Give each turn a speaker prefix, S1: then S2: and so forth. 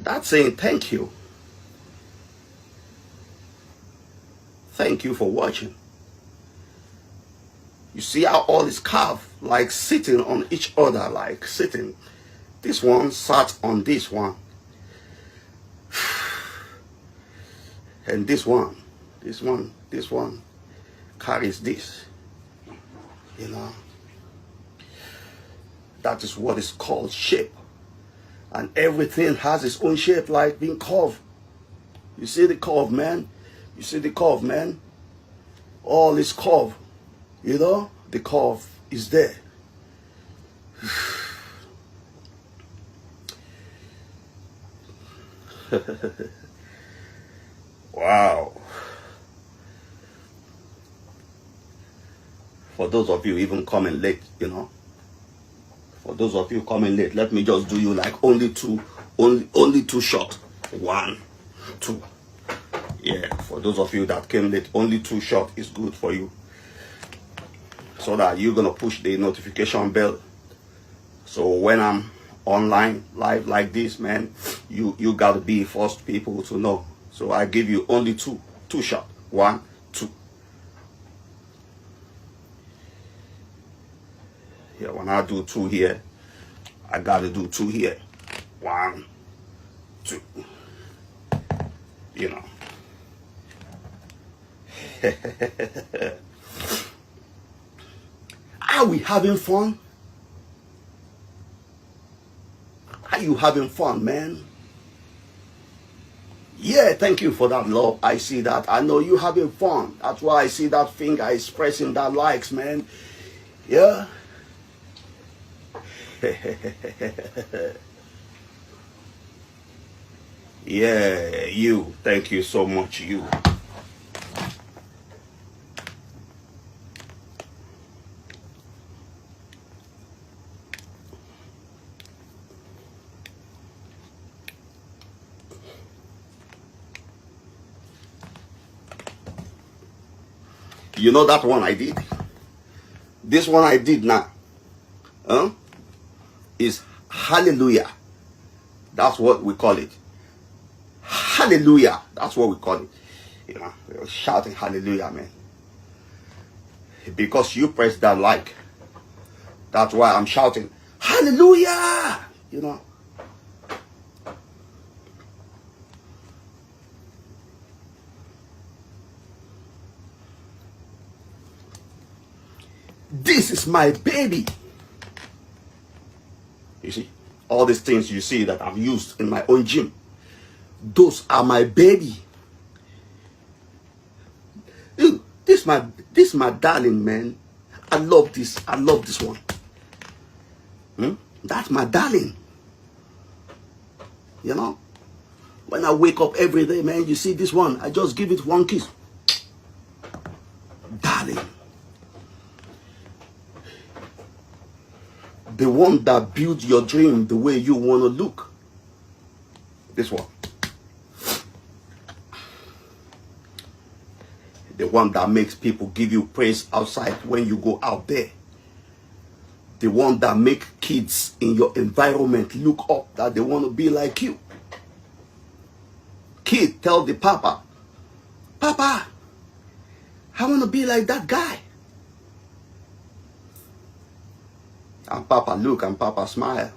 S1: That's saying thank you. Thank you for watching. You see how all is carved, like sitting on each other, like sitting. This one sat on this one. And this one carries this. You know. That is what is called shape. And everything has its own shape, like being curved. You see the curve, man? You see the curve, man? All is curved. You know? The curve is there. Wow. For those of you even coming late, you know. For those of you coming late, let me just do you like only two shots. 1, 2. Yeah, for those of you that came late, only 2 shots is good for you. So that you're gonna push the notification bell. So when I'm online live like this, man, you gotta be first people to know. So I give you only two shots. 1, 2. Yeah, when I do 2 here, I gotta do 2 here. 1, 2. You know. Are we having fun? Are you having fun, man? Yeah, thank you for that, love. I see that. I know you having fun. That's why I see that finger expressing that likes, man. Yeah. Yeah, you. Thank you so much, you. You know that one I did? This one I did now. Is hallelujah. That's what we call it. Hallelujah. That's what we call it. You know, we're shouting hallelujah, man. Because you press that like. That's why I'm shouting hallelujah. You know. This is my baby. You see, all these things you see that I've used in my own gym, those are my baby. Ew, this my darling, man. I love this. I love this one. That's my darling. You know, when I wake up every day, man, you see this one. I just give it one kiss. Darling. The one that builds your dream the way you want to look. This one. The one that makes people give you praise outside when you go out there. The one that makes kids in your environment look up that they want to be like you. Kid tell the papa, Papa, I want to be like that guy. And Papa look and Papa smile.